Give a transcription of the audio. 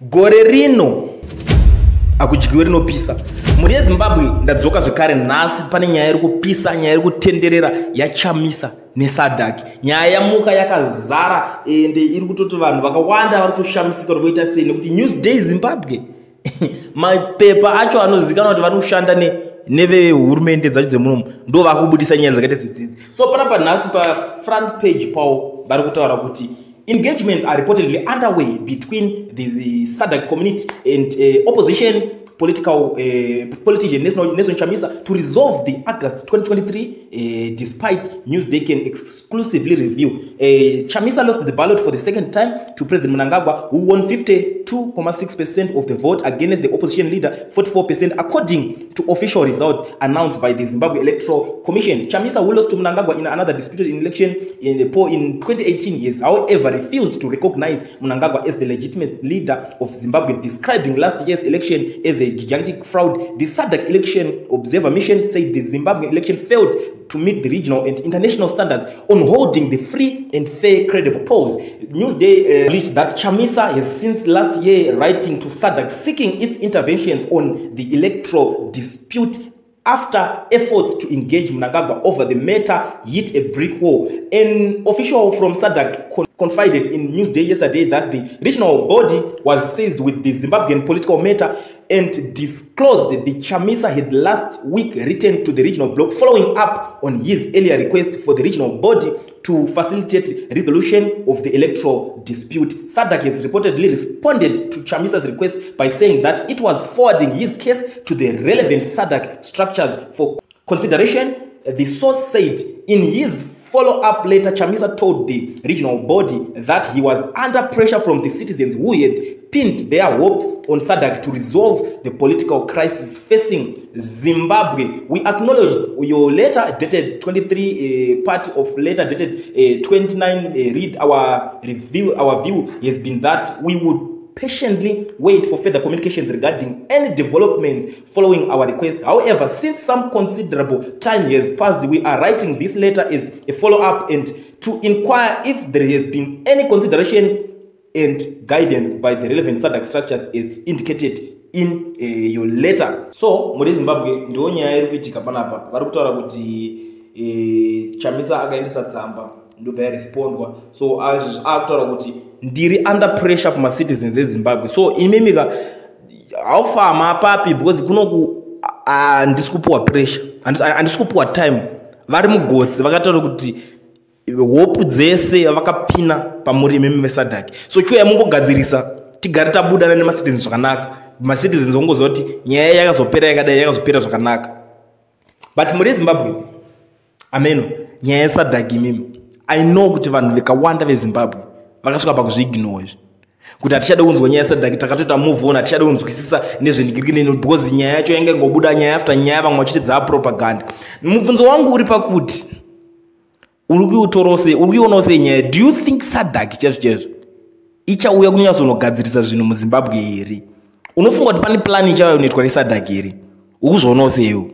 Gore rino akudyiwe rinopisa. Muri yeZimbabwe ndadzoka zvekare nhasi pane nyaya iri kupisa, nyaya iri kutenderera yaChamisa neSadc. Nyaya yamuka yakazara ende iri kutoti vanhu vakawanda vari kushamisika kuti voita sei nekuti Newsday Zimbabwe mapepa acho anozikanwa kuti vanoshanda nevehurumende dzacho dzemunomu ndo vakubudisa nyaya dzakaita sedzidzi. So panapa nhasi front page pawo vari kutaura kuti engagements are reportedly underway between the Sadc community and opposition politician Nelson Chamisa to resolve the August 2023 despite Newsday can exclusively review. Chamisa lost the ballot for the second time to President Mnangagwa, who won 52.6% of the vote against the opposition leader 44% according to official result announced by the Zimbabwe Electoral Commission. Chamisa, who lost to Mnangagwa in another disputed election in 2018, however refused to recognize Mnangagwa as the legitimate leader of Zimbabwe, describing last year's election as a gigantic fraud. The Sadc election observer mission said the Zimbabwe election failed to meet the regional and international standards on holding the free and fair credible polls. Newsday alleged that Chamisa has since last year writing to Sadc seeking its interventions on the electoral dispute after efforts to engage Mnangagwa over the matter hit a brick wall. An official from Sadc confided in Newsday yesterday that the regional body was seized with the Zimbabwean political matter and disclosed that the Chamisa had last week returned to the regional bloc following up on his earlier request for the regional body to facilitate resolution of the electoral dispute. Sadc has reportedly responded to Chamisa's request by saying that it was forwarding his case to the relevant Sadc structures for consideration. The source said in his follow-up letter, Chamisa told the regional body that he was under pressure from the citizens who had pinned their hopes on Sadc to resolve the political crisis facing Zimbabwe. We acknowledged your letter dated 23, part of letter dated 29. Read our review. Our view has been that we would patiently wait for further communications regarding any developments following our request. However, since some considerable time has passed, we are writing this letter as a follow-up and to inquire if there has been any consideration and guidance by the relevant Sadc structures as indicated in your letter. So, muri Zimbabwe ndo nyaya iri kuitika panapa. Vari kutaura kuti Chamisa akaendesa tsamba ndobva yarespondwa. So, akutaura kuti ndiri under pressure kuma citizens eZimbabwe. So, imemika haufama papi because kunoku handisi kupuwa pressure, handisi kupuwa time. Vari mugotsi vakataura kuti hope dzese vakapina pamuri imemi veSadc. So chuya mungogadzirisa tigare tabudana nemacitizens zvakanaka. Macitizens vongoziva kuti nyaya yakazopera yakadai yakazopera zvakanaka. But muri Zimbabwe ameno nyaya yeSadc imemi I know kuti vanhu vakawanda veZimbabwe vakasvika pakuzviignore kuti hatichada kunzwa nyaya yeSadc, takatoita move on, hatichada kunzwisisa nezvendigiriki because nyaya yacho yange ngobuda nyaya after nyaya vamwe vachiti dzava propaganda. Mubvunzo wangu uri pakuti urikuionawo sei nyaya? Do you think Sadc chezvo ichauya kunyatsonogadzirisa zvinhu muZimbabwe here? Unofunga kuti pane plani ichauya inoitwa neSadc here? Ukuzvionawo seiwo?